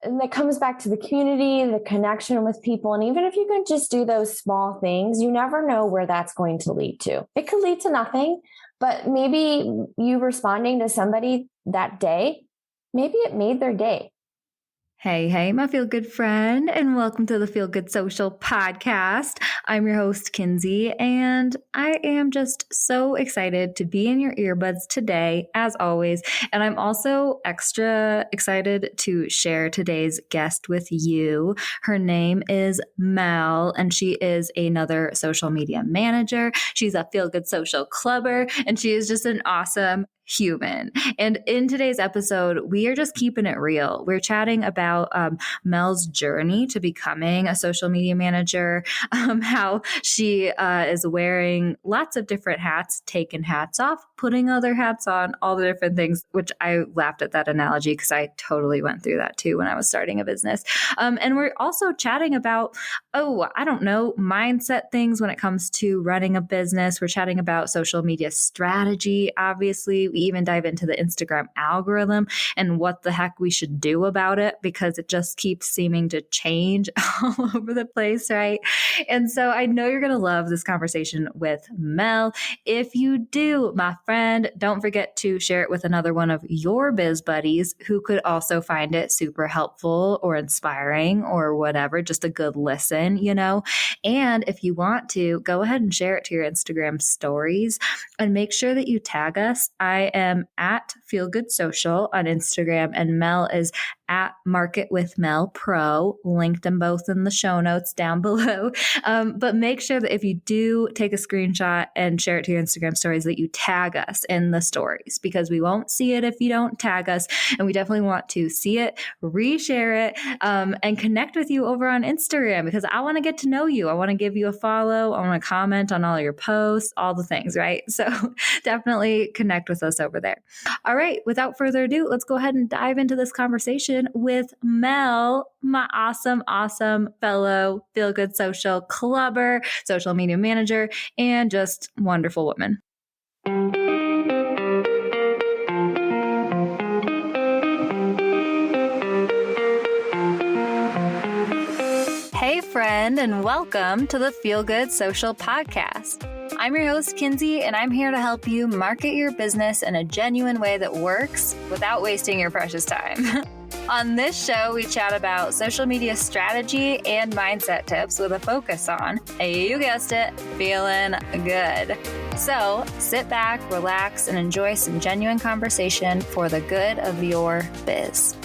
And that comes back to the community, the connection with people. And even if you can just do those small things, you never know where that's going to lead to. It could lead to nothing, but maybe you responding to somebody that day, maybe it made their day. Hey, my feel good friend, and welcome to the Feel Good Social podcast. I'm your host, Kinsey, and I am just so excited to be in your earbuds today, as always. And I'm also extra excited to share today's guest with you. Her name is Mel, and she is another social media manager. She's a Feel Good Social clubber, and she is just an awesome human. And in today's episode, we are just keeping it real. We're chatting about Mel's journey to becoming a social media manager, how she is wearing lots of different hats, taking hats off, putting other hats on, all the different things, which I laughed at that analogy because I totally went through that too when I was starting a business. And we're also chatting about, mindset things when it comes to running a business. We're chatting about social media strategy, obviously. We even dive into the Instagram algorithm and what the heck we should do about it because it just keeps seeming to change all over the place, right? And so I know you're going to love this conversation with Mel. If you do, my friend, don't forget to share it with another one of your biz buddies who could also find it super helpful or inspiring or whatever, just a good listen, you know? And if you want to, go ahead and share it to your Instagram stories and make sure that you tag us. I am at Feel Good Social on Instagram, and Mel is at Market with Mel Pro. Linked them both in the show notes down below. But make sure that if you do take a screenshot and share it to your Instagram stories, that you tag us in the stories because we won't see it if you don't tag us. And we definitely want to see it, reshare it, and connect with you over on Instagram because I want to get to know you. I want to give you a follow. I want to comment on all your posts, all the things, right? So definitely connect with us over there. All right. Without further ado, let's go ahead and dive into this conversation with Mel, my awesome fellow Feel Good Social clubber, social media manager, and just wonderful woman. Hey friend, and welcome to the Feel Good Social podcast. I'm your host, Kinsey, and I'm here to help you market your business in a genuine way that works without wasting your precious time. On this show, we chat about social media strategy and mindset tips with a focus on, you guessed it, feeling good. So sit back, relax, and enjoy some genuine conversation for the good of your biz.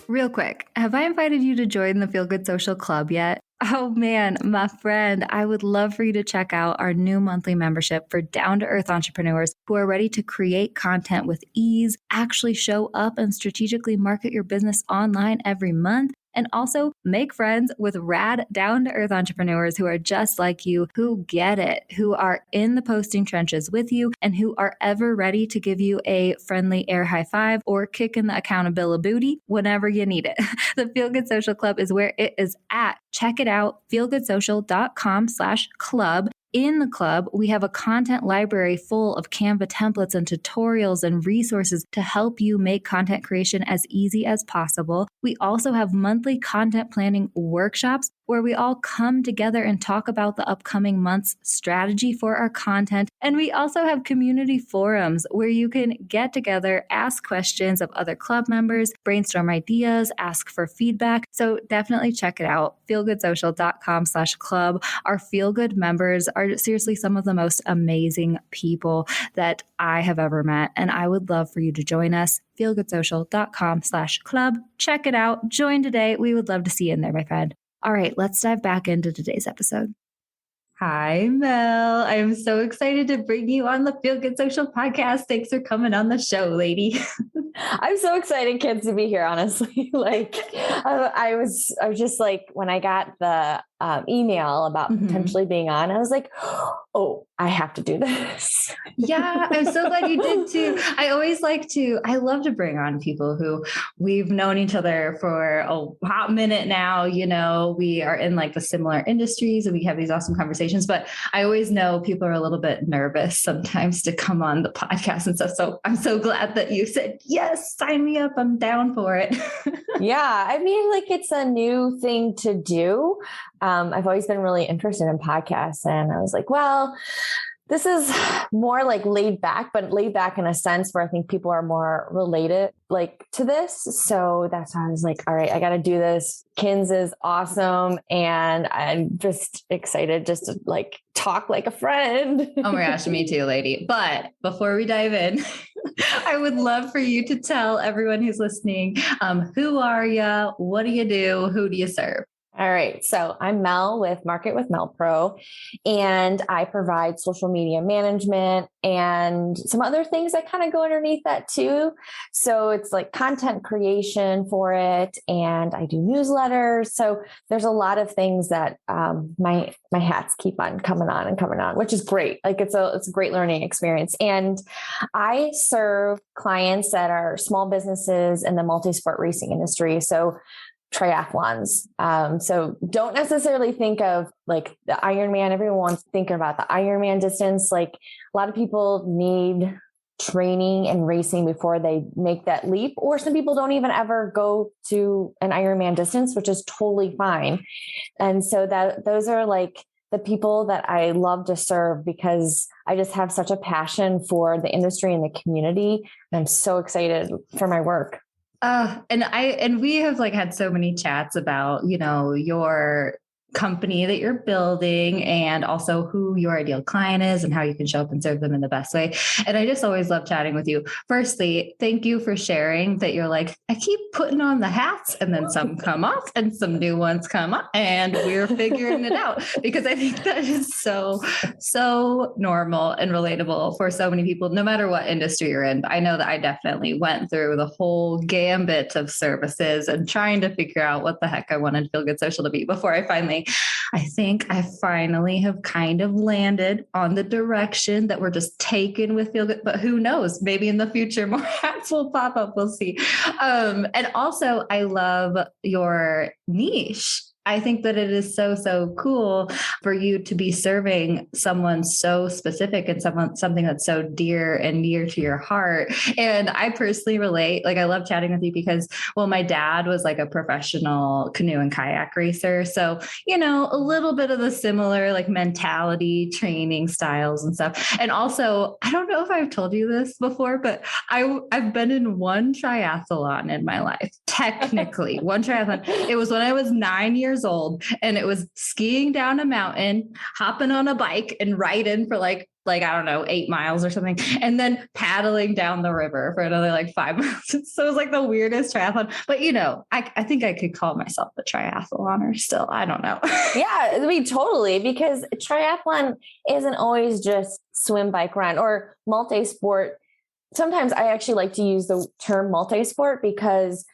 Real quick, have I invited you to join the Feel Good Social Club yet? Oh man, my friend, I would love for you to check out our new monthly membership for down-to-earth entrepreneurs who are ready to create content with ease, actually show up and strategically market your business online every month, and also make friends with rad down-to-earth entrepreneurs who are just like you, who get it, who are in the posting trenches with you, and who are ever ready to give you a friendly air high five or kick in the accountability booty whenever you need it. The Feel Good Social Club is where it is at. Check it out, feelgoodsocial.com/club. In the club, we have a content library full of Canva templates and tutorials and resources to help you make content creation as easy as possible. We also have monthly content planning workshops where we all come together and talk about the upcoming month's strategy for our content. And we also have community forums where you can get together, ask questions of other club members, brainstorm ideas, ask for feedback. So definitely check it out, feelgoodsocial.com/club. Our Feel Good members are seriously some of the most amazing people that I have ever met. And I would love for you to join us, feelgoodsocial.com/club. Check it out. Join today. We would love to see you in there, my friend. All right, let's dive back into today's episode. Hi, Mel. I'm so excited to bring you on the Feel Good Social podcast. Thanks for coming on the show, lady. I'm so excited, kids, to be here, honestly. I was just like, when I got the email about potentially being on, I was like, oh, I have to do this. Yeah, I'm so glad you did too. I love to bring on people who we've known each other for a hot minute now. You know, we are in like the similar industries and we have these awesome conversations. conversations, but I always know people are a little bit nervous sometimes to come on the podcast and stuff. So I'm so glad that you said, yes, sign me up. I'm down for it. Yeah. I mean, like it's a new thing to do. I've always been really interested in podcasts, and I was like, well, this is more like laid back, but laid back in a sense where I think people are more related like to this. So that's why I was like, all right, I got to do this. Kins is awesome. And I'm just excited just to like talk like a friend. Oh my gosh, me too, lady. But before we dive in, I would love for you to tell everyone who's listening, who are you? What do you do? Who do you serve? All right. So I'm Mel with Market with Mel Pro, and I provide social media management and some other things that kind of go underneath that too. So it's like content creation for it, and I do newsletters. So there's a lot of things that my hats keep on coming on, which is great. Like it's a great learning experience. And I serve clients that are small businesses in the multi-sport racing industry. So triathlons. So don't necessarily think of like the Ironman. Everyone's thinking about the Ironman distance. Like a lot of people need training and racing before they make that leap, or some people don't even ever go to an Ironman distance, which is totally fine. And so those are like the people that I love to serve, because I just have such a passion for the industry and the community. And I'm so excited for my work. And we have like had so many chats about, your company that you're building, and also who your ideal client is and how you can show up and serve them in the best way. And I just always love chatting with you. Firstly, thank you for sharing that. You're like, I keep putting on the hats and then some come off and some new ones come up, and we're figuring it out, because I think that is so normal and relatable for so many people, no matter what industry you're in. I know that I definitely went through the whole gambit of services and trying to figure out what the heck I wanted Feel Good Social to be before I think I finally have kind of landed on the direction that we're just taking with Feel Good, but who knows, maybe in the future, more hats will pop up. We'll see. And also I love your niche. I think that it is so cool for you to be serving someone so specific and something that's so dear and near to your heart. And I personally relate. Like, I love chatting with you because, well, my dad was like a professional canoe and kayak racer. So, a little bit of the similar like mentality, training styles and stuff. And also, I don't know if I've told you this before, but I've been in one triathlon in my life. Technically, one triathlon. It was when I was 9 years old, and it was skiing down a mountain, hopping on a bike and riding for like, I don't know, 8 miles or something, and then paddling down the river for another like 5 miles. So it was like the weirdest triathlon. But I think I could call myself a triathloner still. I don't know. Yeah, I mean, totally, because triathlon isn't always just swim, bike, run, or multi-sport. Sometimes I actually like to use the term multi-sport because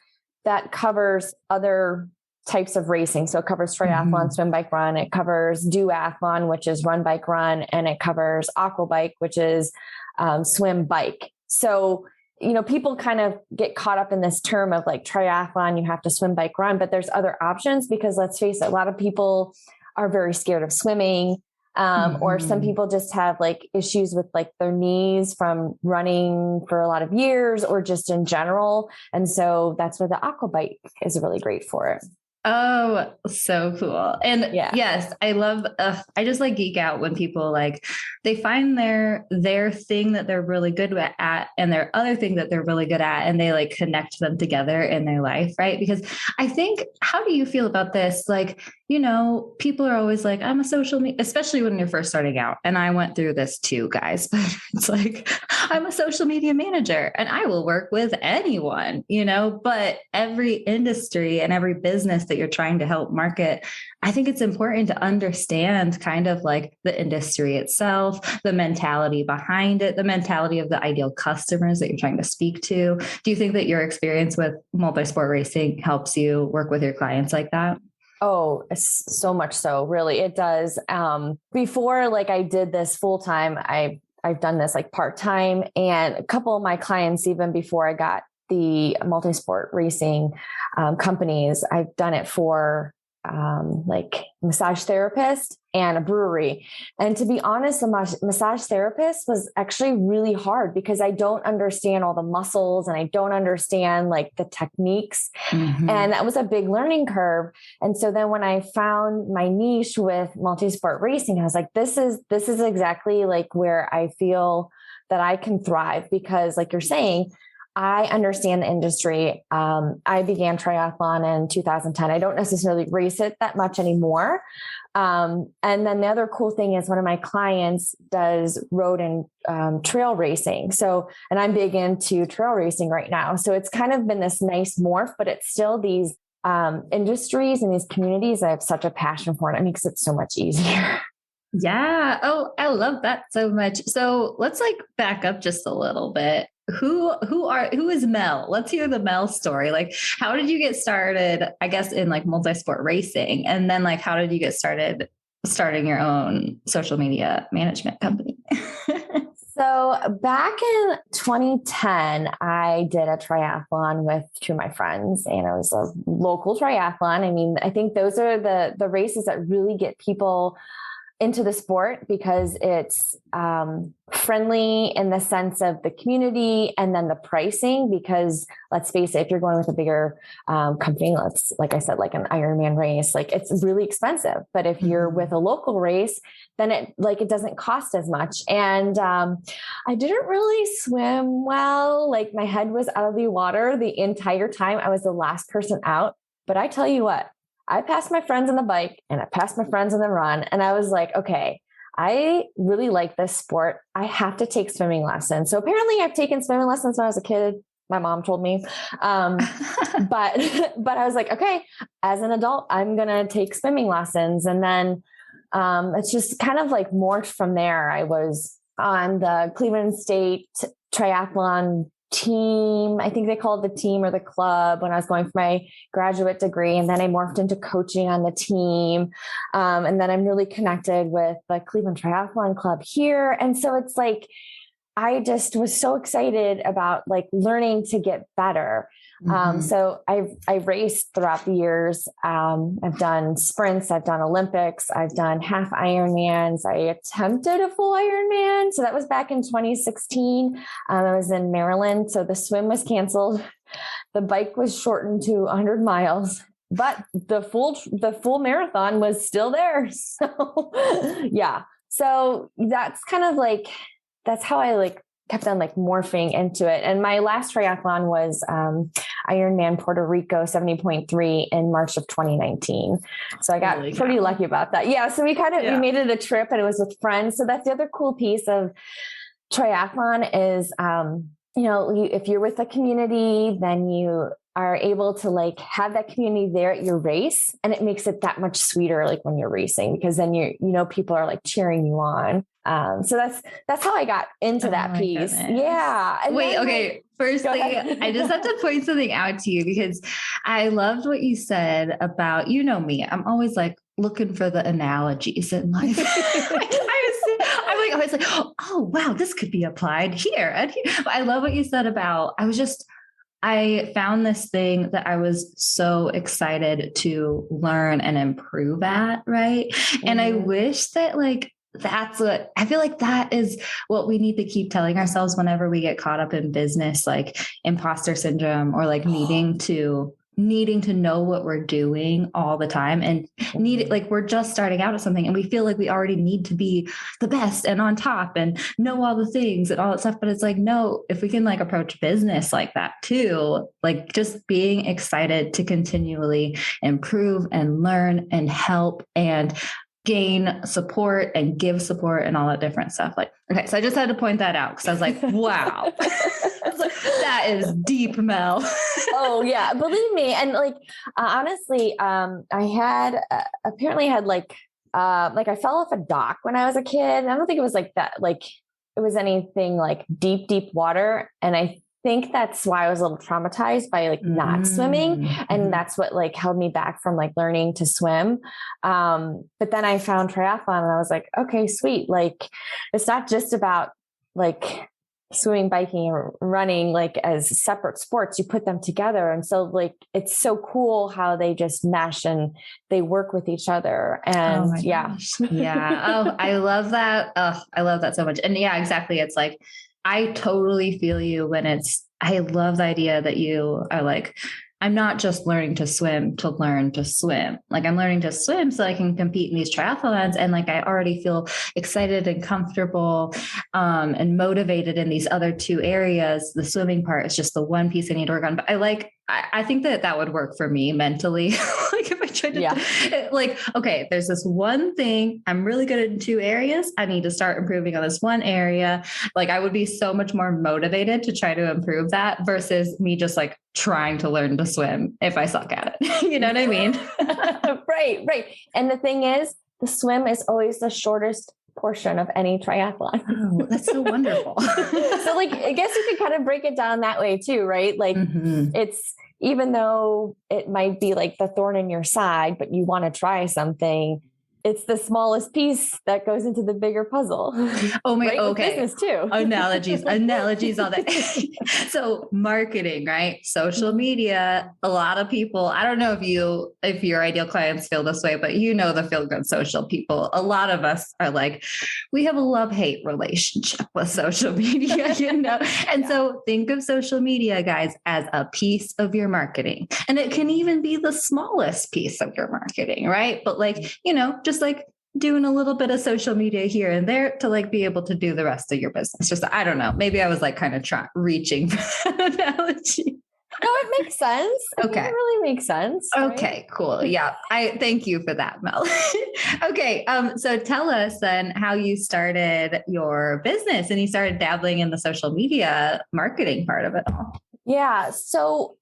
that covers other types of racing. So it covers triathlon, swim, bike, run. It covers duathlon, which is run, bike, run. And it covers aquabike, which is swim, bike. So, people kind of get caught up in this term of like triathlon, you have to swim, bike, run, but there's other options, because let's face it, a lot of people are very scared of swimming. Or some people just have like issues with like their knees from running for a lot of years, or just in general. And so that's where the aquabike is really great for it. Oh, so cool. And yes, I love, I just like geek out when people like, they find their thing that they're really good at and their other thing that they're really good at, and they like connect them together in their life. Right. Because I think, how do you feel about this? Like, people are always like, I'm a social media, especially when you're first starting out. And I went through this too, guys, but it's like, I'm a social media manager and I will work with anyone, but every industry and every business that you're trying to help market, I think it's important to understand kind of like the industry itself, the mentality behind it, the mentality of the ideal customers that you're trying to speak to. Do you think that your experience with multi-sport racing helps you work with your clients like that? Oh, so much so, really. It does. Before, like I did this full time, I've done this like part-time, and a couple of my clients, even before I got the multi-sport racing companies, I've done it for like massage therapist and a brewery. And to be honest, the massage therapist was actually really hard because I don't understand all the muscles and I don't understand like the techniques. Mm-hmm. And that was a big learning curve. And so then when I found my niche with multi-sport racing, I was like, this is exactly like where I feel that I can thrive, because like you're saying, I understand the industry. I began triathlon in 2010. I don't necessarily race it that much anymore. And then the other cool thing is one of my clients does road and trail racing. So, and I'm big into trail racing right now. So it's kind of been this nice morph, but it's still these industries and these communities I have such a passion for, and it makes it so much easier. Yeah. Oh, I love that so much. So let's like back up just a little bit. Who is Mel? Let's hear the Mel story. Like, how did you get started, I guess, in like multi-sport racing? And then like, how did you get started starting your own social media management company? So back in 2010, I did a triathlon with two of my friends, and it was a local triathlon. I mean, I think those are the races that really get people into the sport because it's friendly in the sense of the community, and then the pricing, because let's face it, if you're going with a bigger company, like I said, like an Ironman race, like it's really expensive. But if you're with a local race, then it doesn't cost as much. And I didn't really swim well. Like my head was out of the water the entire time. I was the last person out. But I tell you what, I passed my friends on the bike and I passed my friends on the run. And I was like, okay, I really like this sport. I have to take swimming lessons. So apparently I've taken swimming lessons when I was a kid. My mom told me. But I was like, okay, as an adult, I'm going to take swimming lessons. And then it's just kind of like morphed from there. I was on the Cleveland State triathlon team. I think they called it the team or the club when I was going for my graduate degree. And then I morphed into coaching on the team. And then I'm really connected with the Cleveland Triathlon Club here. And so it's like, I just was so excited about like learning to get better. So I've raced throughout the years. I've done sprints, I've done Olympics, I've done half Ironmans. I attempted a full Ironman. So that was back in 2016. I was in Maryland. So the swim was canceled. The bike was shortened to 100 miles, but the full marathon was still there. So yeah. So that's kind of like, that's how I like kept on like morphing into it. And my last triathlon was Ironman Puerto Rico 70.3 in March of 2019. So I got pretty lucky about that. Yeah. So we we made it a trip, and it was with friends. So that's the other cool piece of triathlon is, if you're with a community, then you are able to like have that community there at your race. And it makes it that much sweeter, like when you're racing, because then people are like cheering you on. So that's how I got into that piece. Goodness. Yeah. And wait, okay. Firstly, I just have to point something out to you, because I loved what you said about, me, I'm always like looking for the analogies in life. I was like, oh, wow, this could be applied here. And here. But I love what you said about, I found this thing that I was so excited to learn and improve at. Right. Mm-hmm. And I wish that that's what I feel like that is what we need to keep telling ourselves whenever we get caught up in business, like imposter syndrome, or like needing to know what we're doing all the time, and we're just starting out at something and we feel like we already need to be the best and on top and know all the things and all that stuff. But it's like, no, if we can like approach business like that too, like just being excited to continually improve and learn and help and gain support and give support and all that different stuff. Like, okay, so I just had to point that out because I was like, wow, that is deep, Mel. Oh yeah, believe me. And honestly, I had apparently had I fell off a dock when I was a kid. I don't think it was like that. Like it was anything like deep water. And I think that's why I was a little traumatized by not swimming. And that's what held me back from learning to swim. But then I found triathlon and I was like, okay, sweet. It's not just about swimming, biking, and running like as separate sports. You put them together. And so like, it's so cool how they just mesh and they work with each other. And gosh. Yeah. Oh, I love that. Oh, I love that so much. And yeah, exactly. It's like, I totally feel you I love the idea that you are like, I'm not just learning to learn to swim. Like I'm learning to swim so I can compete in these triathlons. And like, I already feel excited and comfortable and motivated in these other two areas. The swimming part is just the one piece I need to work on. But I think that would work for me mentally. Like if I tried to like, okay, there's this one thing I'm really good at in two areas. I need to start improving on this one area. Like I would be so much more motivated to try to improve that versus me just like trying to learn to swim if I suck at it. You know what I mean? Right. And the thing is, the swim is always the shortest portion of any triathlon. Oh, that's so wonderful. So like, I guess you could kind of break it down that way too, right? Like it's, even though it might be like the thorn in your side, but you want to try something, it's the smallest piece that goes into the bigger puzzle. Oh my, right? okay. Business too. Analogies, all that. So marketing, right? Social media, a lot of people, I don't know if your ideal clients feel this way, but you know, the feel good social people, a lot of us are like, we have a love-hate relationship with social media, you know? And so think of social media, guys, as a piece of your marketing. And it can even be the smallest piece of your marketing, right? But like, you know, just like doing a little bit of social media here and there to like be able to do the rest of your business. Just, I don't know, maybe I was like kind of reaching for that analogy. No, it makes sense. Okay. It really makes sense. Okay, right? cool. Yeah. I thank you for that, Mel. Okay. So tell us then how you started your business and you started dabbling in the social media marketing part of it all. Yeah. So,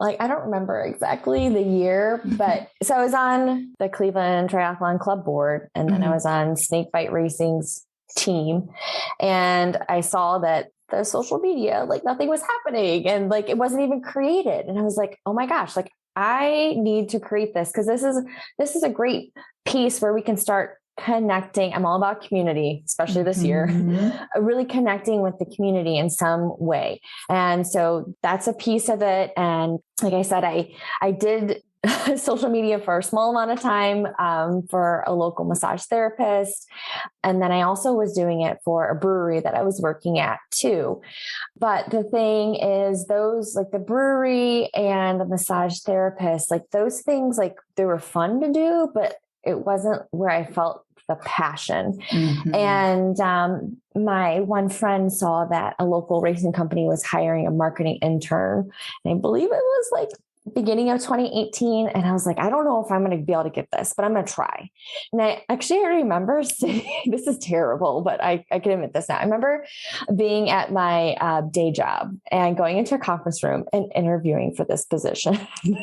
like, I don't remember exactly the year, but so I was on the Cleveland Triathlon Club board, and then I was on Snakebite Racing's team, and I saw that the social media, like nothing was happening and like it wasn't even created. And I was like, oh my gosh, like I need to create this because this is a great piece where we can start connecting. I'm all about community, especially this year, really connecting with the community in some way. And so that's a piece of it. And like I said, I did social media for a small amount of time for a local massage therapist. And then I also was doing it for a brewery that I was working at too. But the thing is those like the brewery and the massage therapist, like those things, like they were fun to do, but it wasn't where I felt the passion. And my one friend saw that a local racing company was hiring a marketing intern. And I believe it was like beginning of 2018. And I was like, I don't know if I'm going to be able to get this, but I'm going to try. And I remember saying, this is terrible, but I can admit this now. I remember being at my day job and going into a conference room and interviewing for this position. And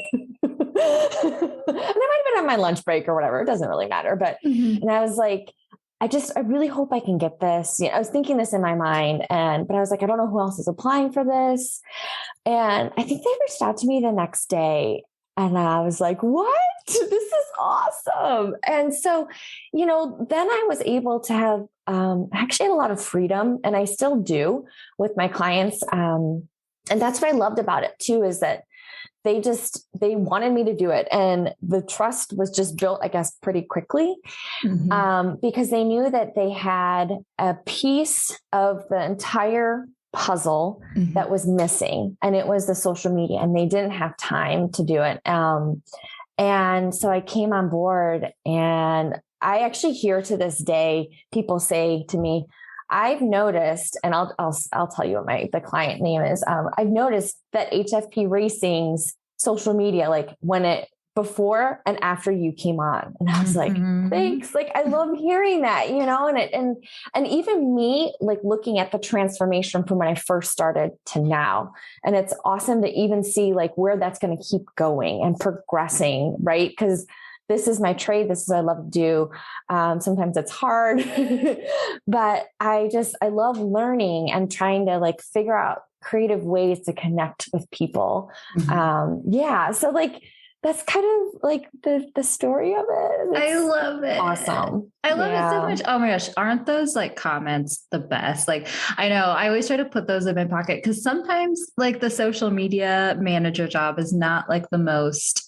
I might have been on my lunch break or whatever. It doesn't really matter. But, and I was like, I really hope I can get this. You know, I was thinking this in my mind but I was like, I don't know who else is applying for this. And I think they reached out to me the next day and I was like, what? This is awesome. And so, you know, then I was able to have, actually had a lot of freedom, and I still do with my clients. And that's what I loved about it too, is that they wanted me to do it. And the trust was just built, I guess, pretty quickly, because they knew that they had a piece of the entire puzzle that was missing, and it was the social media, and they didn't have time to do it. And so I came on board, and I actually hear to this day, people say to me, I've noticed, and I'll tell you what the client name is. I've noticed that HFP Racing's social media, like before and after you came on. And I was like, thanks. Like, I love hearing that, you know, and even me, like looking at the transformation from when I first started to now. And it's awesome to even see like where that's going to keep going and progressing. Right. Cause this is my trade. This is what I love to do. Sometimes it's hard, but I love learning and trying to like figure out creative ways to connect with people. So like, that's kind of like the story of it. I love it. Awesome. I love it so much. Oh my gosh. Aren't those like comments the best? Like, I know I always try to put those in my pocket because sometimes like the social media manager job is not like the most,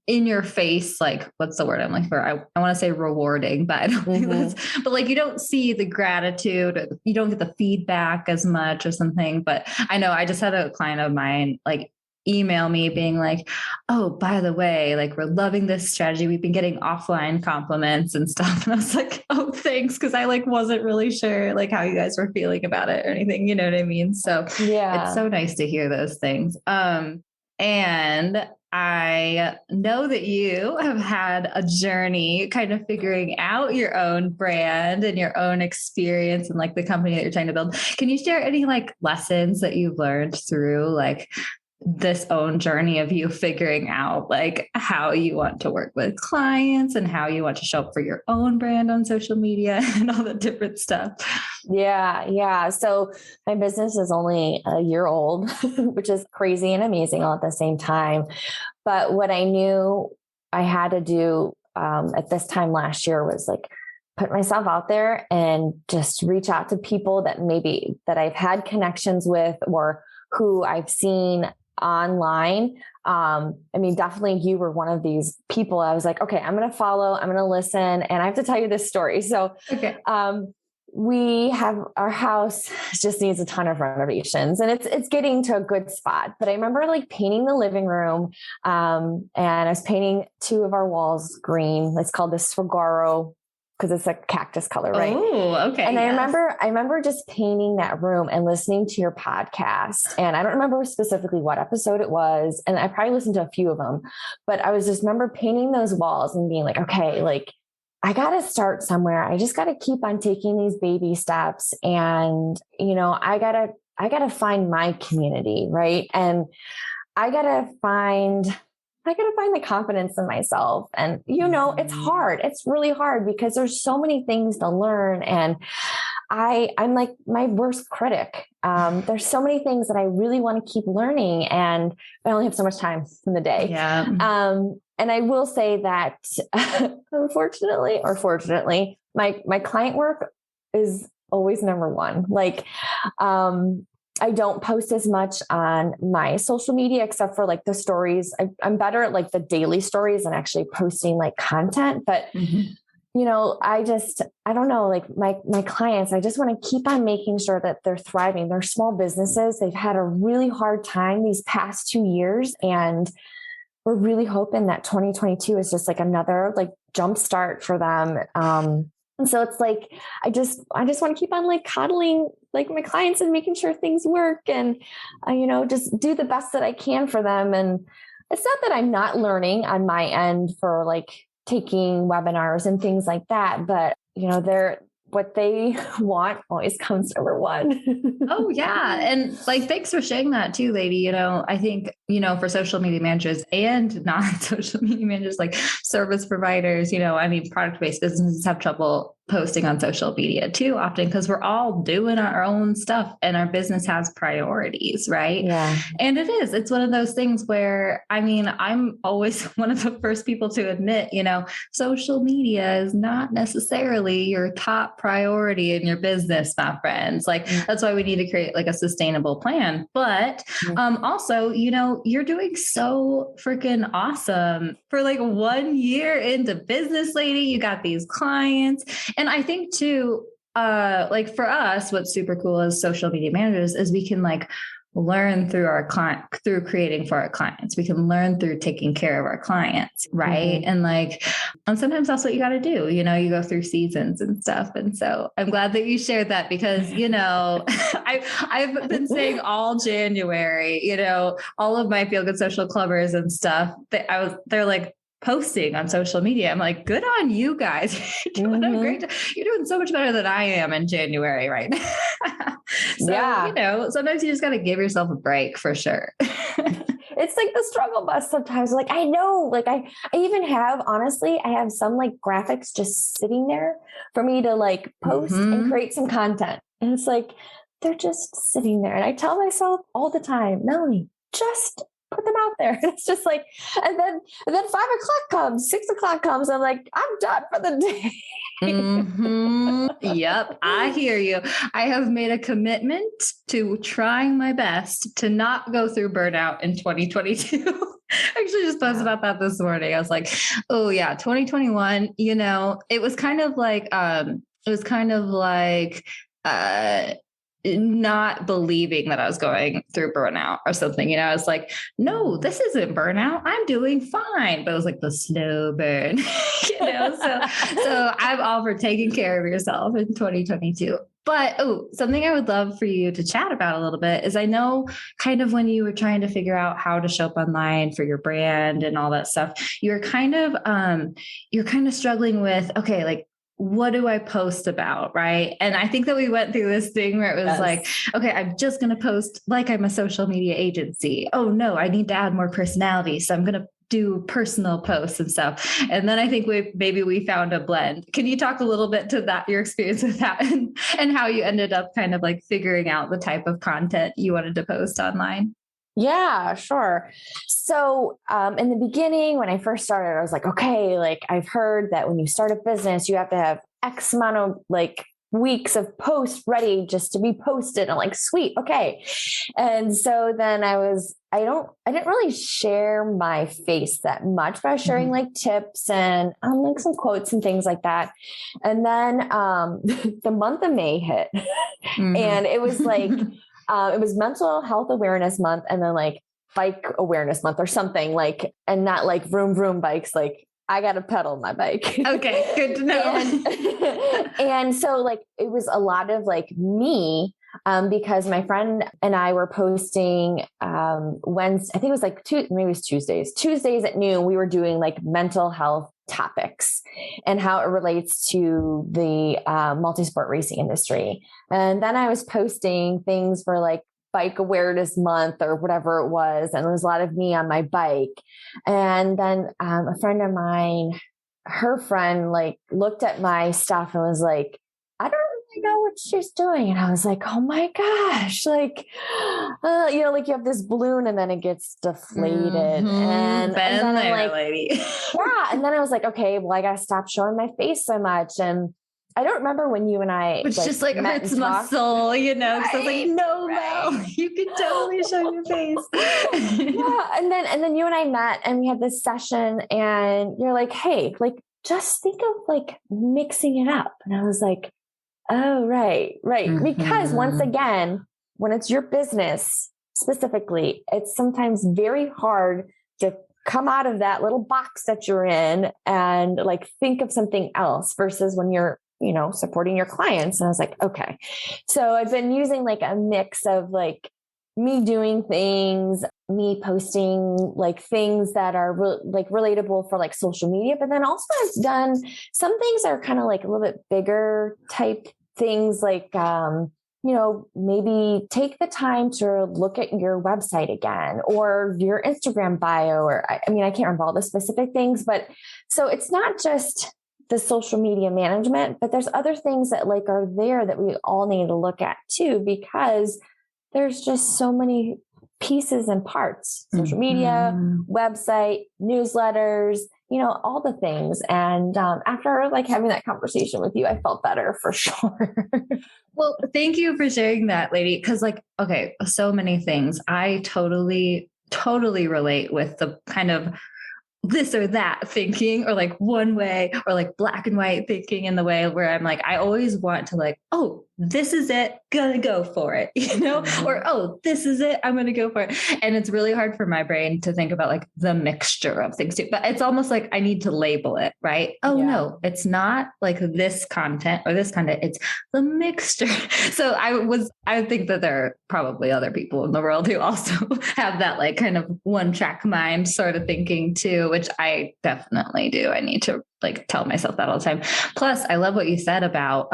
in your face, like what's the word I'm like for? I want to say rewarding, but I don't think that's, but like you don't see the gratitude, you don't get the feedback as much or something. But I know I just had a client of mine like email me being like, oh, by the way, like we're loving this strategy. We've been getting offline compliments and stuff. And I was like, oh, thanks. Cause I like wasn't really sure like how you guys were feeling about it or anything, you know what I mean? So it's so nice to hear those things. And I know that you have had a journey kind of figuring out your own brand and your own experience and like the company that you're trying to build. Can you share any like lessons that you've learned through like this own journey of you figuring out like how you want to work with clients and how you want to show up for your own brand on social media and all the different stuff? Yeah. So my business is only a year old, which is crazy and amazing all at the same time. But what I knew I had to do at this time last year was like put myself out there and just reach out to people that I've had connections with or who I've seen online. I mean, definitely you were one of these people. I was like, okay, I'm going to follow, I'm going to listen. And I have to tell you this story. So, we have our house just needs a ton of renovations and it's getting to a good spot. But I remember like painting the living room. And I was painting 2 of our walls green. It's called the saguaro because it's a cactus color, right? Oh, okay. And I remember just painting that room and listening to your podcast. And I don't remember specifically what episode it was. And I probably listened to a few of them, but I was just remember painting those walls and being like, okay, like I got to start somewhere. I just got to keep on taking these baby steps. And, you know, I got to find my community. Right. And I got to find the confidence in myself. And, you know, it's hard. It's really hard because there's so many things to learn. And I'm like my worst critic. There's so many things that I really want to keep learning and I only have so much time in the day. Yeah. And I will say that unfortunately or fortunately, my client work is always number one. Like, I don't post as much on my social media, except for like the stories. I'm better at like the daily stories and actually posting like content, but you know, I don't know, like my clients, I just want to keep on making sure that they're thriving. They're small businesses. They've had a really hard time these past 2 years. And we're really hoping that 2022 is just like another like jump start for them. And so it's like, I just want to keep on like coddling like my clients and making sure things work and, you know, just do the best that I can for them. And it's not that I'm not learning on my end for like taking webinars and things like that, but you know, what they want always comes number one. Oh yeah. And like, thanks for sharing that too, lady. You know, I think, you know, for social media managers and non-social media managers, like service providers, you know, I mean, product-based businesses have trouble posting on social media too often because we're all doing our own stuff and our business has priorities, right? Yeah. And it's one of those things where, I mean, I'm always one of the first people to admit, you know, social media is not necessarily your top priority in your business, my friends. Like that's why we need to create like a sustainable plan. But also, you know, you're doing so freaking awesome for like 1 year into business, lady. You got these clients. And I think too, like for us, what's super cool as social media managers is we can like learn through through creating for our clients. We can learn through taking care of our clients. Right. And like, and sometimes that's what you got to do. You know, you go through seasons and stuff. And so I'm glad that you shared that because, you know, I've been saying all January, you know, all of my Feel Good Social Clubbers and stuff they're like, posting on social media. I'm like, good on you guys. You're doing a great job. You're doing so much better than I am in January right now. So, you know, sometimes you just got to give yourself a break for sure. It's like the struggle bus sometimes. Like, I know, like I even have, honestly, I have some like graphics just sitting there for me to like post and create some content. And it's like, they're just sitting there. And I tell myself all the time, Melanie, just put them out there. It's just like, and then 5 o'clock comes, 6 o'clock comes. I'm like, I'm done for the day. Yep. I hear you. I have made a commitment to trying my best to not go through burnout in 2022. I actually just posted about that this morning. I was like, oh yeah, 2021, it was kind of like, not believing that I was going through burnout or something. I was like, no, this isn't burnout. I'm doing fine. But it was like the slow burn, so I'm all for taking care of yourself in 2022. But something I would love for you to chat about a little bit is I know kind of when you were trying to figure out how to show up online for your brand and all that stuff, you're kind of struggling with, okay, like, what do I post about? Right. And I think that we went through this thing where it was like, okay, I'm just going to post like I'm a social media agency. Oh no, I need to add more personality. So I'm going to do personal posts and stuff. And then I think we found a blend. Can you talk a little bit to that, your experience with that and how you ended up kind of like figuring out the type of content you wanted to post online? Yeah, sure. So in the beginning, when I first started, I was like, okay, like I've heard that when you start a business, you have to have X amount of like weeks of posts ready just to be posted. I'm like, sweet. Okay. And so then I didn't really share my face that much, but I was sharing like tips and like some quotes and things like that. And then the month of May hit and it was like, it was Mental Health Awareness Month and then like Bike Awareness Month or something like, and not like vroom, vroom bikes. Like I got to pedal my bike. Okay. Good to know. and so like, it was a lot of like me, because my friend and I were posting, Wednesday, I think it was like maybe it was Tuesdays at noon. We were doing like mental health topics and how it relates to the multi-sport racing industry. And then I was posting things for like Bike Awareness Month or whatever it was. And there was a lot of me on my bike. And then a friend of mine, her friend like looked at my stuff and was like, I don't really know what she's doing. And I was like, oh my gosh, like, like you have this balloon and then it gets deflated. And then I'm like, lady. Yeah. And then I was like, okay, well, I got to stop showing my face so much. And I don't remember when you and I, which just like hurts my soul, because I was like, no, Mel, you can totally show your face. Yeah. And then you and I met and we had this session and you're like, hey, like, just think of like mixing it up. And I was like, oh, right. Because once again, when it's your business specifically, it's sometimes very hard to come out of that little box that you're in and like think of something else versus when you're, supporting your clients. And I was like, okay. So I've been using like a mix of like me doing things, me posting like things that are like relatable for like social media, but then also I've done some things that are kind of like a little bit bigger type things like, maybe take the time to look at your website again or your Instagram bio, or I can't remember all the specific things, but so it's not just the social media management, but there's other things that like are there that we all need to look at too, because there's just so many pieces and parts, social media, website, newsletters, all the things. And after like having that conversation with you, I felt better for sure. Well, thank you for sharing that, lady. Cause like, okay, so many things. I totally relate with the kind of this or that thinking, or like one way, or like black and white thinking, in the way where I'm like, I always want to like, oh, this is it, gonna go for it, or, oh, this is it, I'm gonna go for it. And it's really hard for my brain to think about like the mixture of things too, but it's almost like I need to label it, right? Oh no, it's not like this content or this content, it's the mixture. So I think that there are probably other people in the world who also have that like kind of one track mind sort of thinking too, which I definitely do. I need to like tell myself that all the time. Plus I love what you said about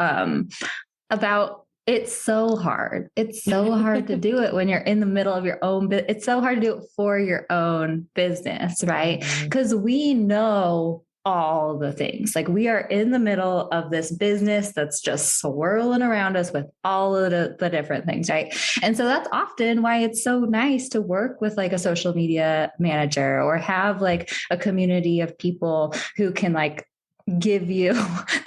it's so hard. It's so hard to do it when you're in the middle of your own, it's so hard to do it for your own business, right? Because we know all the things. Like we are in the middle of this business that's just swirling around us with all of the different things, right? And so that's often why it's so nice to work with like a social media manager or have like a community of people who can like give you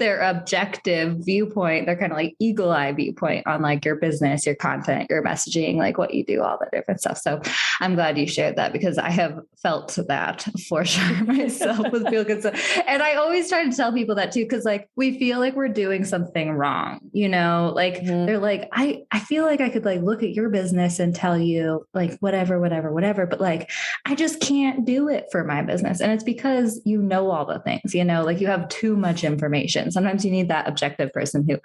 their objective viewpoint, their kind of like eagle eye viewpoint on like your business, your content, your messaging, like what you do, all that different stuff. So I'm glad you shared that because I have felt that for sure myself with Feel Good. And I always try to tell people that too, because like we feel like we're doing something wrong, you know, like they're like, I feel like I could like look at your business and tell you like whatever, but like I just can't do it for my business. And it's because you know all the things, you know, like you have too much information. Sometimes you need that objective person who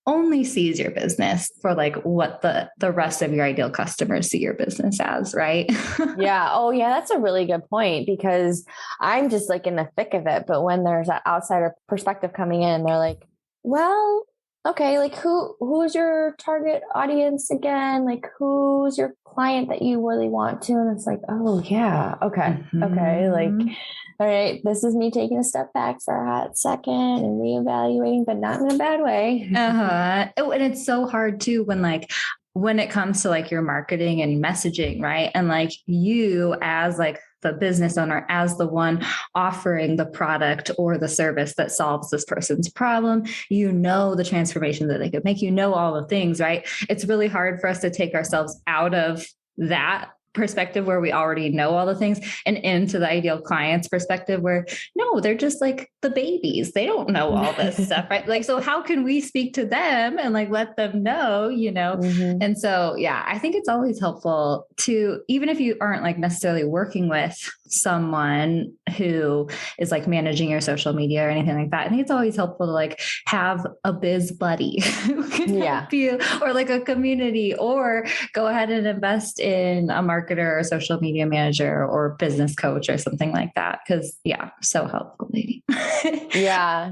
only sees your business for like what the rest of your ideal customers see your business as, right? Yeah. Oh yeah. That's a really good point because I'm just like in the thick of it. But when there's an outsider perspective coming in, they're like, well, okay, like who's your target audience again? Like who's your client that you really want to? And it's like, oh yeah. Okay. Okay. Like, all right, this is me taking a step back for a hot second and reevaluating, but not in a bad way. Oh, and it's so hard too when it comes to like your marketing and messaging, right? And like you as like the business owner, as the one offering the product or the service that solves this person's problem, you know the transformation that they could make, you know all the things, right? It's really hard for us to take ourselves out of that perspective where we already know all the things and into the ideal client's perspective where no, they're just like the babies. They don't know all this stuff, right? Like, so how can we speak to them and like let them know, you know? And so, yeah, I think it's always helpful to, even if you aren't like necessarily working with someone who is like managing your social media or anything like that, I think it's always helpful to like have a biz buddy who can help you, or like a community, or go ahead and invest in a marketer or social media manager or business coach or something like that. Cause yeah, so helpful, lady. Yeah.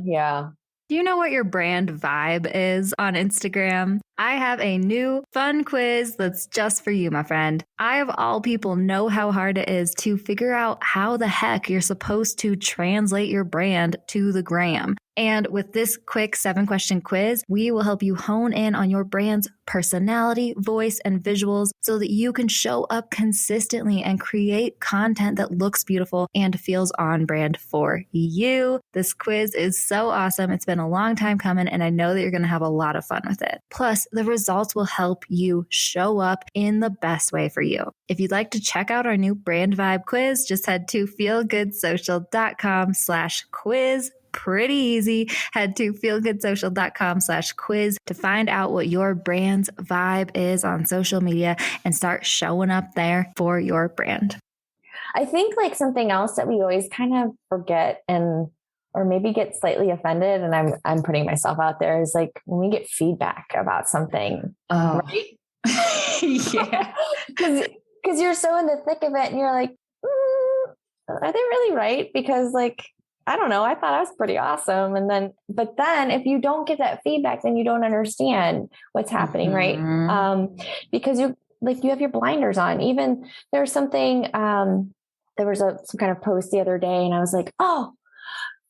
Do you know what your brand vibe is on Instagram? I have a new fun quiz that's just for you, my friend. I, of all people, know how hard it is to figure out how the heck you're supposed to translate your brand to the gram. And with this quick 7-question quiz, we will help you hone in on your brand's personality, voice, and visuals so that you can show up consistently and create content that looks beautiful and feels on brand for you. This quiz is so awesome. It's been a long time coming, and I know that you're going to have a lot of fun with it. Plus, the results will help you show up in the best way for you. If you'd like to check out our new brand vibe quiz, just head to feelgoodsocial.com/quiz. Pretty easy. Head to feelgoodsocial.com/quiz to find out what your brand's vibe is on social media and start showing up there for your brand. I think like something else that we always kind of forget or maybe get slightly offended, and I'm putting myself out there, is like when we get feedback about something, right? Yeah. Because you're so in the thick of it and you're like, are they really right? Because like, I don't know, I thought I was pretty awesome. But then if you don't get that feedback, then you don't understand what's happening, right? Because you have your blinders on. Even there's something, there was some kind of post the other day and I was like, oh,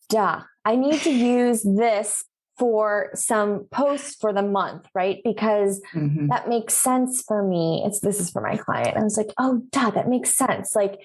duh, I need to use this for some posts for the month, right? Because that makes sense for me. This is for my client. I was like, oh, duh, that makes sense. Like,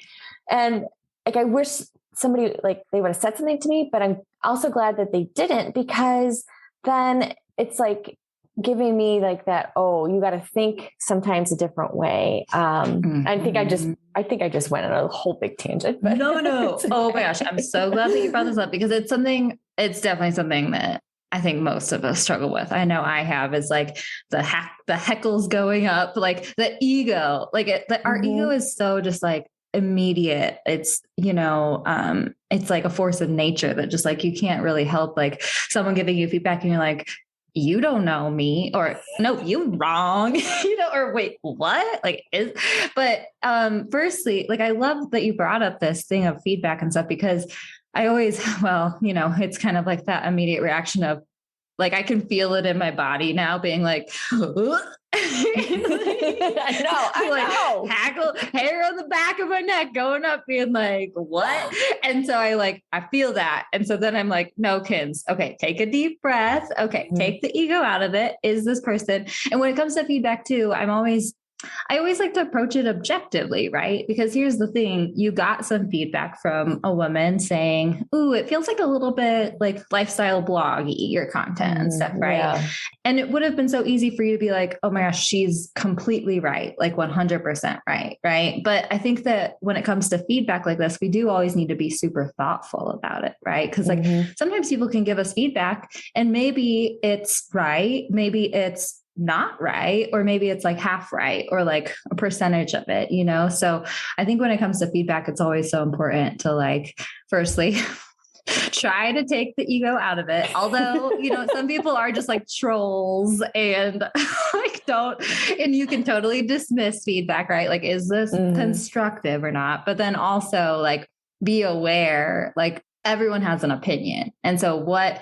and like, I wish somebody like they would have said something to me, but I'm also glad that they didn't, because then it's like giving me like that, oh, you got to think sometimes a different way. I think I just went on a whole big tangent, but no. Oh my gosh. I'm so glad that you brought this up, because it's definitely something that I think most of us struggle with. I know I have, is like the heckles going up, like the ego, like our ego is so just like immediate. It's, it's like a force of nature that just like, you can't really help like someone giving you feedback and you're like, you don't know me, or no, you wrong, or wait, what? Firstly, like, I love that you brought up this thing of feedback and stuff, because I always, it's kind of like that immediate reaction of like, I can feel it in my body now being like, I know. Hair on the back of my neck going up, being like, what? And so I feel that. And so then I'm like, no, Kins, okay, take a deep breath. Okay, take the ego out of it. Is this person? And when it comes to feedback too, I always like to approach it objectively, right? Because here's the thing, you got some feedback from a woman saying, ooh, it feels like a little bit like lifestyle bloggy, your content and stuff, right? Yeah. And it would have been so easy for you to be like, oh my gosh, she's completely right, like 100% right, right? But I think that when it comes to feedback like this, we do always need to be super thoughtful about it, right? Because like sometimes people can give us feedback and maybe it's right, maybe it's not right, or maybe it's like half right, or like a percentage of it, you know? So I think when it comes to feedback, it's always so important to like, firstly, try to take the ego out of it. Although, you know, some people are just like trolls and like and you can totally dismiss feedback, right? Like, is this constructive or not? But then also like be aware, like everyone has an opinion. And so what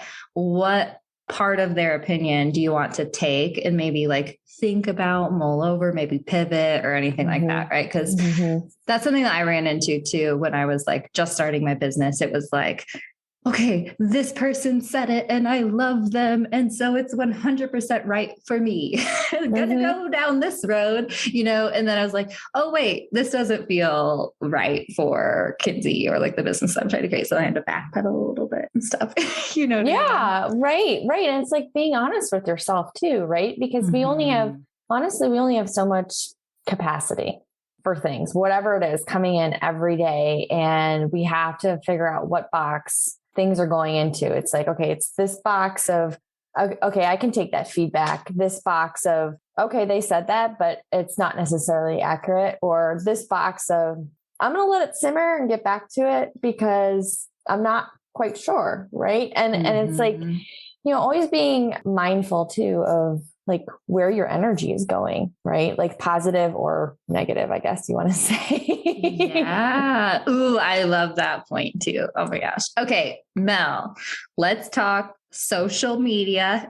part of their opinion do you want to take and maybe like think about, mull over, maybe pivot or anything like that, right? Because that's something that I ran into too when I was like just starting my business. It was like, okay, this person said it and I love them. And so it's 100% right for me. I'm going to go down this road, you know? And then I was like, oh, wait, this doesn't feel right for Kinsey or like the business I'm trying to create. So I had to backpedal a little bit and stuff, you know? Yeah, right. And it's like being honest with yourself too, right? Because we only have so much capacity for things, whatever it is coming in every day. And we have to figure out what box things are going into. It's like, okay, it's this box of, okay, I can take that feedback. This box of, okay, they said that, but it's not necessarily accurate. Or this box of, I'm going to let it simmer and get back to it because I'm not quite sure. Right. And it's like, you know, always being mindful too of like where your energy is going, right? Like positive or negative, I guess you want to say. Yeah. Ooh, I love that point too. Oh my gosh. Okay, Mel, let's talk social media.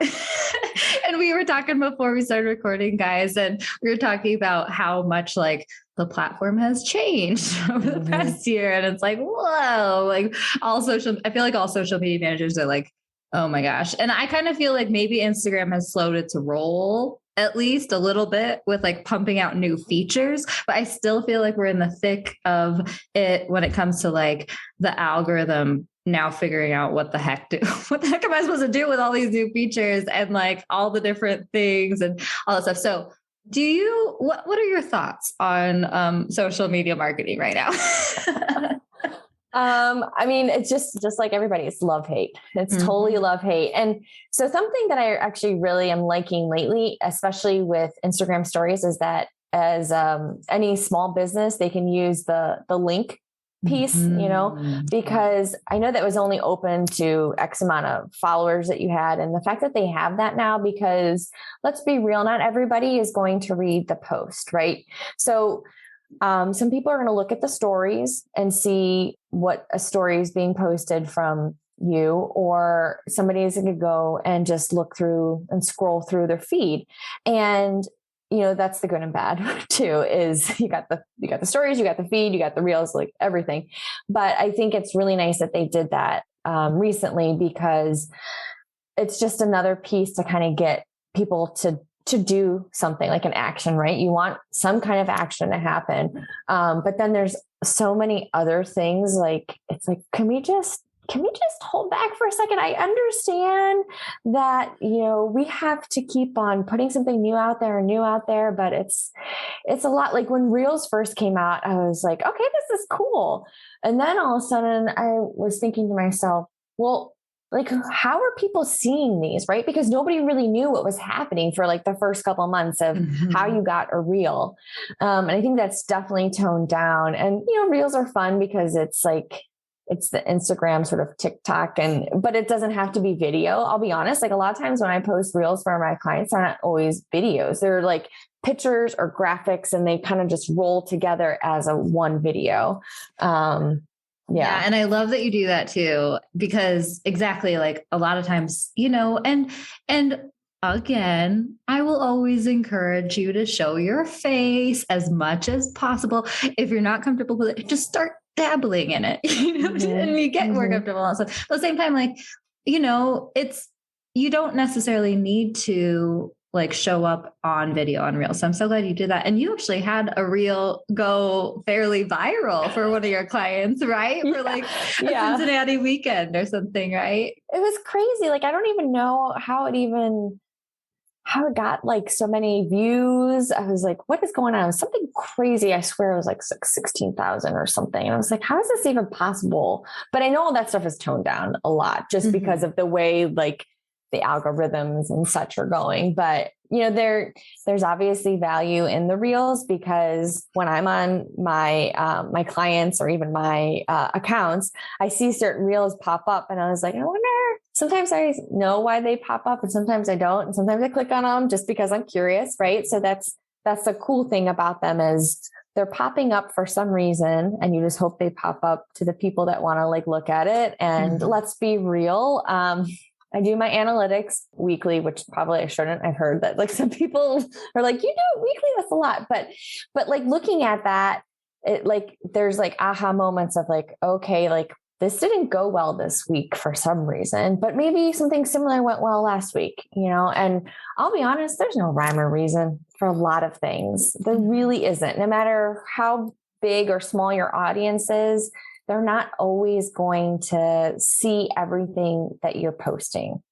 And we were talking before we started recording, guys, and we were talking about how much like the platform has changed over the past year. And it's like, whoa, like I feel like all social media managers are like, oh my gosh. And I kind of feel like maybe Instagram has slowed its roll at least a little bit with like pumping out new features, but I still feel like we're in the thick of it when it comes to like the algorithm now figuring out what the heck am I supposed to do with all these new features and like all the different things and all that stuff. So what are your thoughts on social media marketing right now? I mean, it's just like everybody, it's love hate. It's totally love hate. And so something that I actually really am liking lately, especially with Instagram stories, is that as any small business, they can use the link piece, you know, because I know that was only open to X amount of followers that you had. And the fact that they have that now, because let's be real, not everybody is going to read the post, right? So some people are going to look at the stories and see what a story is being posted from you, or somebody is going to go and just look through and scroll through their feed. And, you know, that's the good and bad too, is you got the stories, you got the feed, you got the reels, like everything. But I think it's really nice that they did that recently, because it's just another piece to kind of get people to do something, like an action, right? You want some kind of action to happen. But then there's so many other things. Like, it's like, can we just hold back for a second? I understand that, you know, we have to keep on putting something new out there, but it's a lot. Like when Reels first came out, I was like, okay, this is cool. And then all of a sudden I was thinking to myself, well, like, how are people seeing these, right? Because nobody really knew what was happening for like the first couple of months of how you got a reel. And I think that's definitely toned down. And, you know, reels are fun because it's like, it's the Instagram sort of TikTok, but it doesn't have to be video. I'll be honest. Like a lot of times when I post reels for my clients, they're not always videos. They're like pictures or graphics, and they kind of just roll together as a one video. Yeah. And I love that you do that too, because exactly, like a lot of times, you know, and again, I will always encourage you to show your face as much as possible. If you're not comfortable with it, just start dabbling in it, and you get more comfortable. Also, but at the same time, like, you don't necessarily need to like show up on video on Reels. So I'm so glad you did that. And you actually had a reel go fairly viral for one of your clients, right? For like a Cincinnati weekend or something, right? It was crazy. Like, I don't even know how it got like so many views. I was like, what is going on? It was something crazy. I swear it was like 16,000 or something. And I was like, how is this even possible? But I know all that stuff is toned down a lot just because of the way like the algorithms and such are going. But, there's obviously value in the reels, because when I'm on my, my clients or even my accounts, I see certain reels pop up and I was like, I wonder, sometimes I know why they pop up and sometimes I don't. And sometimes I click on them just because I'm curious. Right. So that's the cool thing about them is they're popping up for some reason. And you just hope they pop up to the people that want to like look at it. And let's be real. I do my analytics weekly, which probably I shouldn't. I've heard that like some people are like, you do it weekly, that's a lot. But like looking at that, it like, there's like aha moments of like, okay, like this didn't go well this week for some reason, but maybe something similar went well last week, and I'll be honest, there's no rhyme or reason for a lot of things. There really isn't. No matter how big or small your audience is, they're not always going to see everything that you're posting.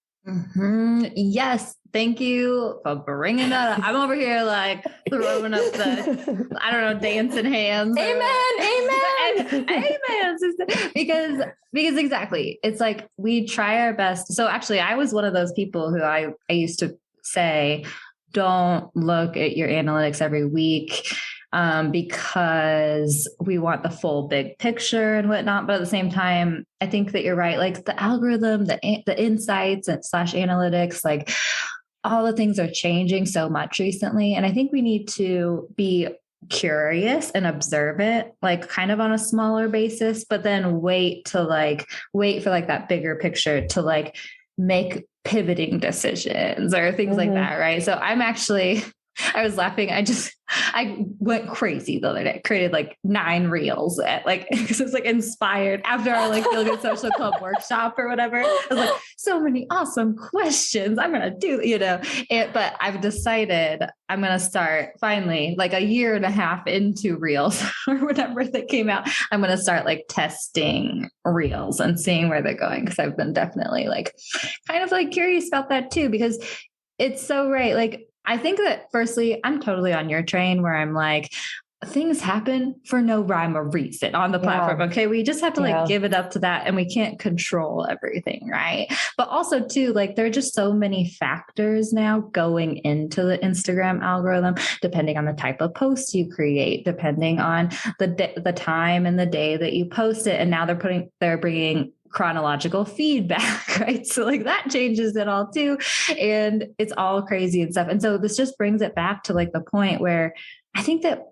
Yes. Thank you for bringing that up. I'm over here like throwing up dancing hands. Amen. Amen. Because exactly. It's like we try our best. So actually I was one of those people who I used to say, don't look at your analytics every week. Because we want the full big picture and whatnot. But at the same time, I think that you're right. Like the algorithm, the insights and / analytics, like all the things are changing so much recently. And I think we need to be curious and observant, like kind of on a smaller basis, but then wait for like that bigger picture to like make pivoting decisions or things like that. Right. So I was laughing. I went crazy the other day, created like 9 reels because it was like inspired after our like Feel Good Social Club workshop or whatever. I was like, so many awesome questions. I'm going to do, but I've decided I'm going to start finally like a year and a half into reels or whatever that came out. I'm going to start like testing reels and seeing where they're going. Cause I've been definitely like kind of like curious about that too, because it's so right. Like, I think that firstly, I'm totally on your train where I'm like, things happen for no rhyme or reason on the platform. Okay. We just have to like give it up to that, and we can't control everything. Right. But also too, like there are just so many factors now going into the Instagram algorithm, depending on the type of post you create, depending on the time and the day that you post it. And now they're bringing chronological feedback, right? So like that changes it all too. And it's all crazy and stuff. And so this just brings it back to like the point where I think that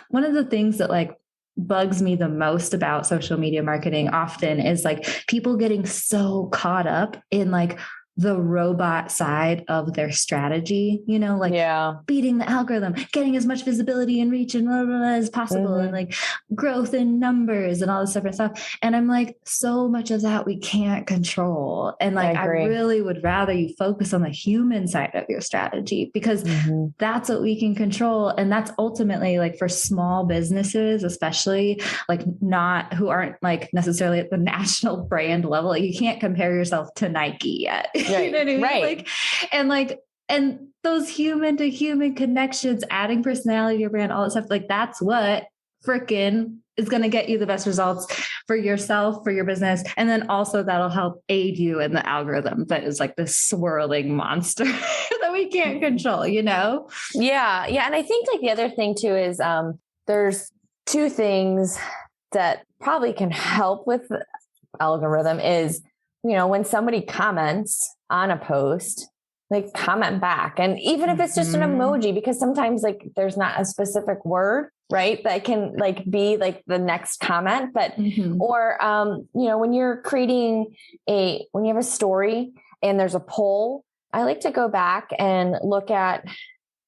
one of the things that like bugs me the most about social media marketing often is like people getting so caught up in like the robot side of their strategy, beating the algorithm, getting as much visibility and reach and blah, blah, blah, as possible, and like growth in numbers and all this different stuff. And I'm like, so much of that we can't control. And like, I really would rather you focus on the human side of your strategy, because that's what we can control. And that's ultimately like for small businesses, especially like who aren't like necessarily at the national brand level. Like, you can't compare yourself to Nike yet. Right. You know what I mean? And those human to human connections, adding personality to your brand, all that stuff, like that's what frickin' is going to get you the best results for yourself, for your business. And then also that'll help aid you in the algorithm that is like this swirling monster that we can't control, Yeah. Yeah. And I think like the other thing too is there's 2 things that probably can help with the algorithm is, when somebody comments on a post, like comment back. And even if it's just an emoji, because sometimes like there's not a specific word, right, that can like be like the next comment, but, or, when you're creating when you have a story and there's a poll, I like to go back and look at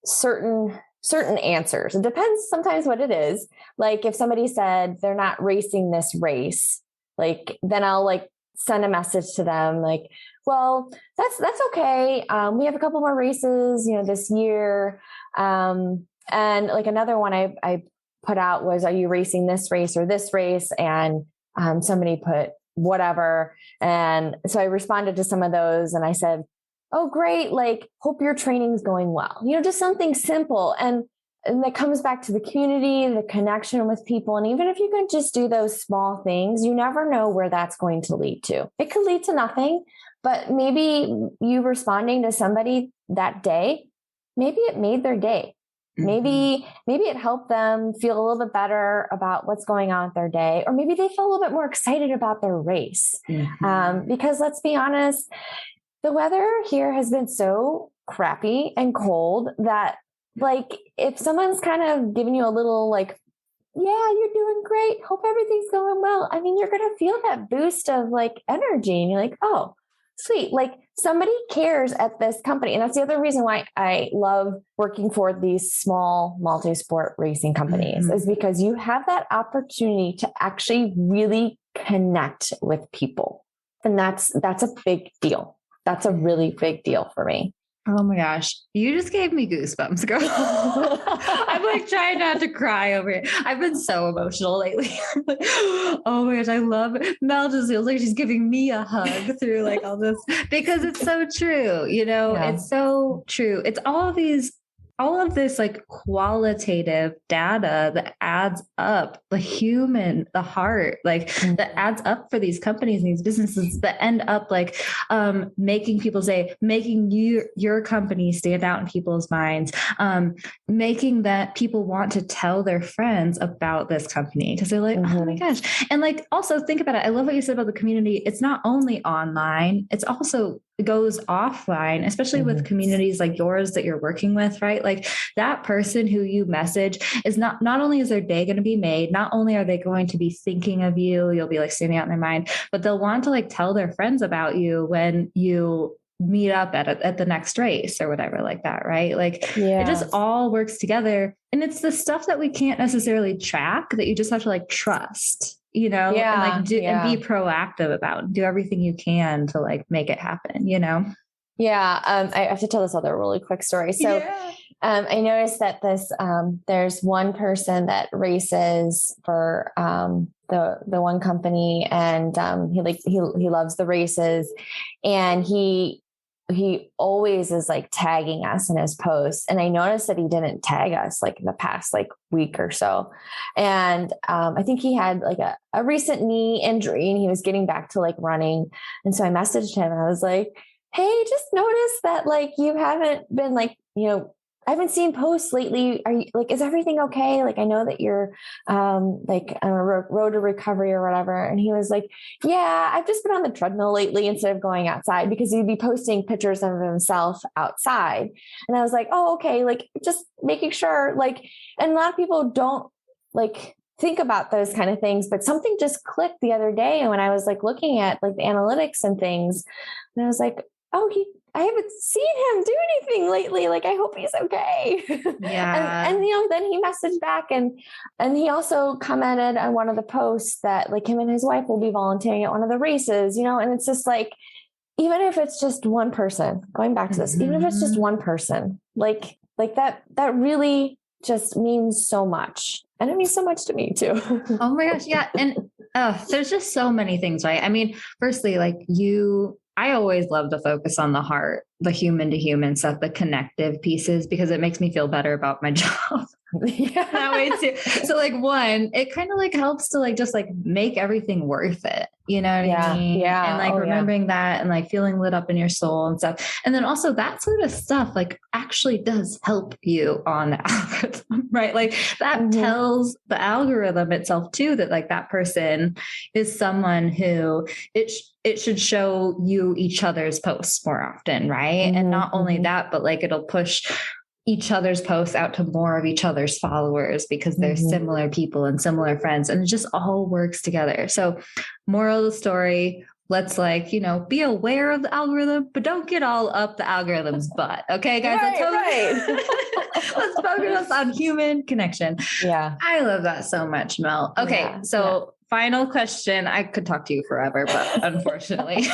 certain answers. It depends sometimes what it is. Like if somebody said they're not racing this race, like then I'll like send a message to them like, well, that's okay. We have a couple more races, this year. And like another one I put out was, are you racing this race or this race? And somebody put whatever. And so I responded to some of those and I said, oh, great. Like, hope your training's going well. Just something simple. And that comes back to the community, the connection with people. And even if you can just do those small things, you never know where that's going to lead to. It could lead to nothing, but maybe you responding to somebody that day, maybe it made their day. Maybe it helped them feel a little bit better about what's going on with their day, or maybe they feel a little bit more excited about their race. Because let's be honest, the weather here has been so crappy and cold that like, if someone's kind of giving you a little like, yeah, you're doing great, hope everything's going well, I mean, you're going to feel that boost of like energy and you're like, oh, sweet. Like somebody cares at this company. And that's the other reason why I love working for these small multi-sport racing companies is because you have that opportunity to actually really connect with people. And that's a big deal. That's a really big deal for me. Oh my gosh. You just gave me goosebumps, girl. I'm like trying not to cry over here. I've been so emotional lately. Oh my gosh. I love it. Mel just feels like she's giving me a hug through like all this because it's so true. It's so true. It's all of this like qualitative data that adds up, the human, the heart, like that adds up for these companies and these businesses that end up like making people making your company stand out in people's minds, making that people want to tell their friends about this company because they're like, oh my gosh. And like, also think about it. I love what you said about the community. It's not only online, it's also goes offline, especially with communities like yours that you're working with, right? Like that person who you message is not only is their day going to be made, not only are they going to be thinking of you, you'll be like standing out in their mind, but they'll want to like tell their friends about you when you meet up at the next race or whatever like that, right? Like it just all works together. And it's the stuff that we can't necessarily track that you just have to like trust. And like and be proactive about and do everything you can to like make it happen, I have to tell this other really quick story. So I noticed that there's one person that races for the one company and he loves the races and he always is like tagging us in his posts. And I noticed that he didn't tag us like in the past like week or so. And I think he had like a recent knee injury and he was getting back to like running. And so I messaged him and I was like, hey, just noticed that like you haven't been like, I haven't seen posts lately. Are you like, is everything okay? Like, I know that you're like on a road to recovery or whatever. And he was like, yeah, I've just been on the treadmill lately instead of going outside because he'd be posting pictures of himself outside. And I was like, oh, okay. Like just making sure like, and a lot of people don't like think about those kind of things, but something just clicked the other day. And when I was like looking at like the analytics and things, and I was like, oh, I haven't seen him do anything lately. Like, I hope he's okay. Yeah. and then he messaged back and he also commented on one of the posts that like him and his wife will be volunteering at one of the races, and it's just like, even if it's just one person, going back to this, even if it's just one person, like that really just means so much. And it means so much to me too. Oh my gosh. Yeah. And there's just so many things, right? I mean, firstly, like I always love to focus on the heart, the human to human stuff, the connective pieces, because it makes me feel better about my job. That way too. So like one, it kind of like helps to like, just like make everything worth it. You know what I mean? Yeah. And like remembering that and like feeling lit up in your soul and stuff. And then also that sort of stuff like actually does help you on the algorithm, right? Like that tells the algorithm itself too, that like that person is someone who it should show you each other's posts more often. Right. And not only that, but like it'll push each other's posts out to more of each other's followers because they're similar people and similar friends, and it just all works together. So moral of the story, let's like, be aware of the algorithm, but don't get all up the algorithm's butt. Okay, guys, let's focus on human connection. Yeah. I love that so much, Mel. Okay. Final question. I could talk to you forever, but unfortunately,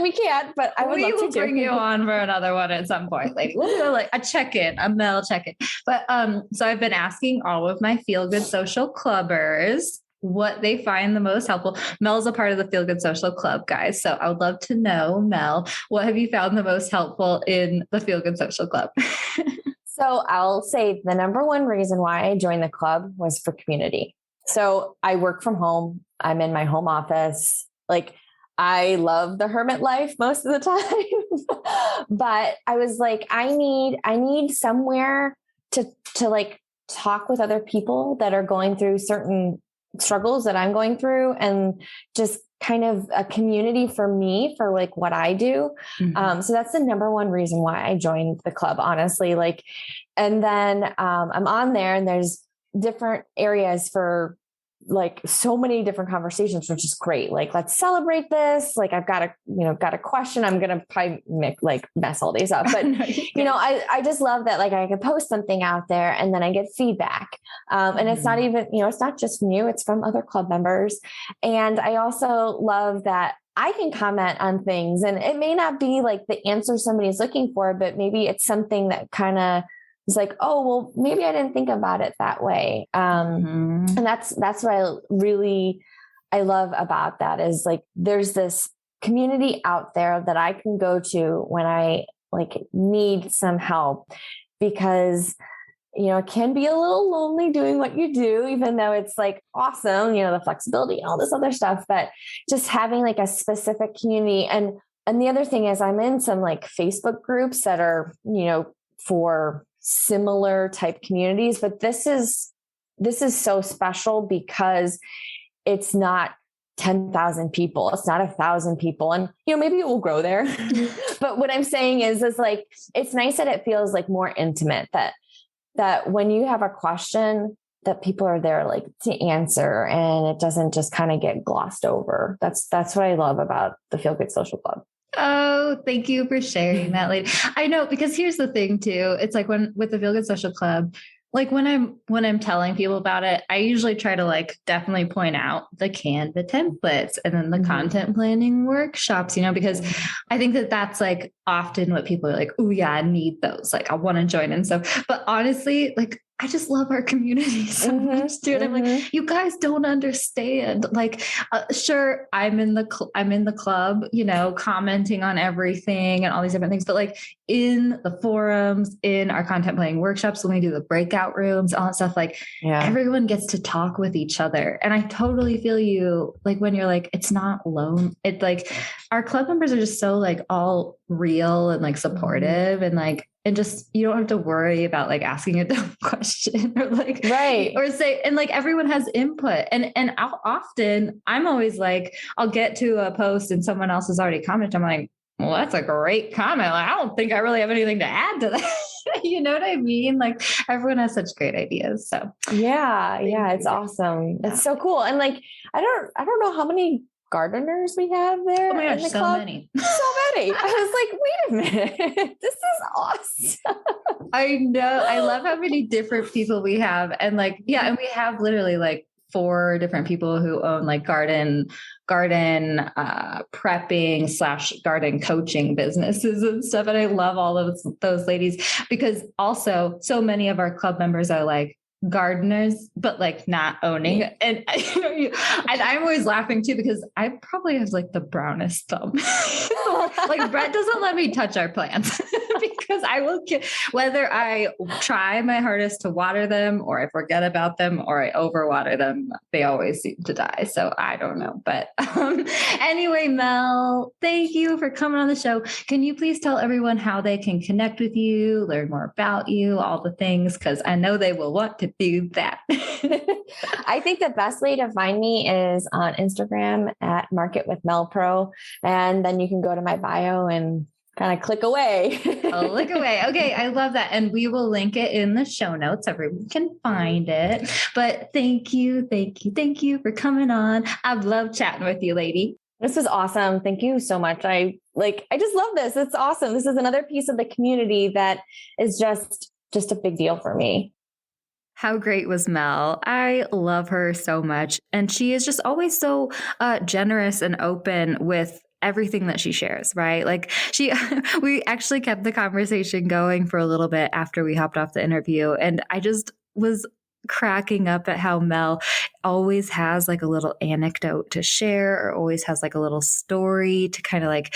we can't, but I would love to bring you on for another one at some point. Like we'll do like a check-in, a Mel check-in. But, so I've been asking all of my Feel Good Social Clubbers what they find the most helpful. Mel's a part of the Feel Good Social Club, guys. So I would love to know, Mel, what have you found the most helpful in the Feel Good Social Club? So I'll say the number one reason why I joined the club was for community. So I work from home. I'm in my home office. Like I love the hermit life most of the time, but I was like, I need somewhere to like talk with other people that are going through certain struggles that I'm going through, and just kind of a community for me for like what I do. Mm-hmm. So that's the number one reason why I joined the club, honestly. Like, and then I'm on there and there's different areas for like so many different conversations, which is great. Like, let's celebrate this. Like, I've got a question. I'm going to probably mess all these up, but I just love that. Like I can post something out there and then I get feedback. And it's not even, it's not just from you, it's from other club members. And I also love that I can comment on things, and it may not be like the answer somebody's looking for, but maybe it's something that kind of is like, oh, well, maybe I didn't think about it that way. And that's what I love about that is like, there's this community out there that I can go to when I like need some help, because, it can be a little lonely doing what you do, even though it's like awesome, the flexibility and all this other stuff, but just having like a specific community. And the other thing is I'm in some like Facebook groups that are, for similar type communities, but this is so special because it's not 10,000 people. It's not 1,000 people. And, maybe it will grow there. But what I'm saying is like, it's nice that it feels like more intimate, that when you have a question that people are there like to answer, and it doesn't just kind of get glossed over. That's what I love about the Feel Good Social Club. Oh, thank you for sharing that, lady. I know, because here's the thing too. It's like with the Feel Good Social Club, like when I'm telling people about it, I usually try to like definitely point out the Canva templates and then the content planning workshops, because I think that that's like often what people are like, oh yeah, I need those. Like I want to join and stuff. But honestly, like I just love our community so much, dude. I'm like, you guys don't understand. Like, sure, I'm in the club, commenting on everything and all these different things. But like in the forums, in our content planning workshops, when we do the breakout rooms, all that stuff, like everyone gets to talk with each other. And I totally feel you. Like when you're like, it's not alone. It's like our club members are just so like all real and like supportive and just, you don't have to worry about like asking a dumb question or like, right. Or say, and like everyone has input and often I'm always like, I'll get to a post and someone else has already commented. I'm like, well, that's a great comment. Like, I don't think I really have anything to add to that. You know what I mean? Like everyone has such great ideas. So yeah, it's awesome. Yeah. It's so cool. And like, I don't know how many gardeners we have there. Oh my gosh, so many. I was like, wait a minute, this is awesome. I know. I love how many different people we have. And like, yeah, and we have literally like 4 different people who own like garden prepping / garden coaching businesses and stuff. And I love all of those ladies, because also so many of our club members are like gardeners, but like not owning. And I'm always laughing too, because I probably have like the brownest thumb. Like Brett doesn't let me touch our plants because I will, whether I try my hardest to water them or I forget about them or I overwater them, they always seem to die. So I don't know. But anyway, Mel, thank you for coming on the show. Can you please tell everyone how they can connect with you, learn more about you, all the things? Because I know they will want to do that. I think the best way to find me is on Instagram at Market with Mel Pro. And then you can go to my bio and kind of click away. Click away. Okay. I love that. And we will link it in the show notes. Everyone can find it. But thank you for coming on. I've loved chatting with you, lady. This was awesome. Thank you so much. I just love this. It's awesome. This is another piece of the community that is just a big deal for me. How great was Mel? I love her so much. And she is just always so generous and open with everything that she shares, right? Like we actually kept the conversation going for a little bit after we hopped off the interview. And I just was cracking up at how Mel always has like a little anecdote to share, or always has like a little story to kind of like,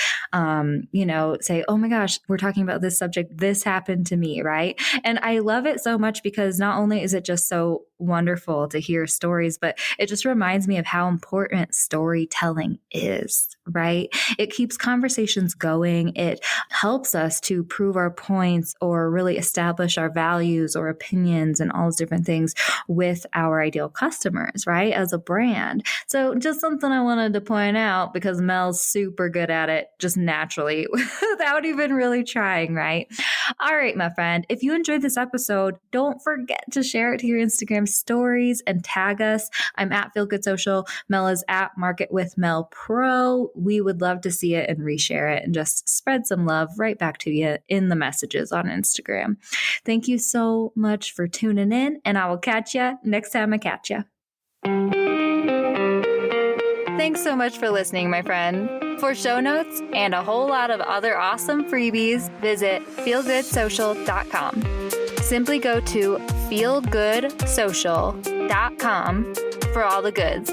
say, oh my gosh, we're talking about this subject. This happened to me. Right. And I love it so much because not only is it just so wonderful to hear stories, but it just reminds me of how important storytelling is, right? It keeps conversations going. It helps us to prove our points or really establish our values or opinions and all those different things with our ideal customers, right? As a brand. So just something I wanted to point out because Mel's super good at it just naturally without even really trying, right? All right, my friend, if you enjoyed this episode, don't forget to share it to your Instagram stories and tag us. I'm at Feel Good Social. Mel is at Market with Mel Pro. We would love to see it and reshare it and just spread some love right back to you in the messages on Instagram. Thank you so much for tuning in, and I will catch you next time I catch you. Thanks so much for listening, my friend. For show notes and a whole lot of other awesome freebies, visit feelgoodsocial.com. Simply go to feelgoodsocial.com for all the goods.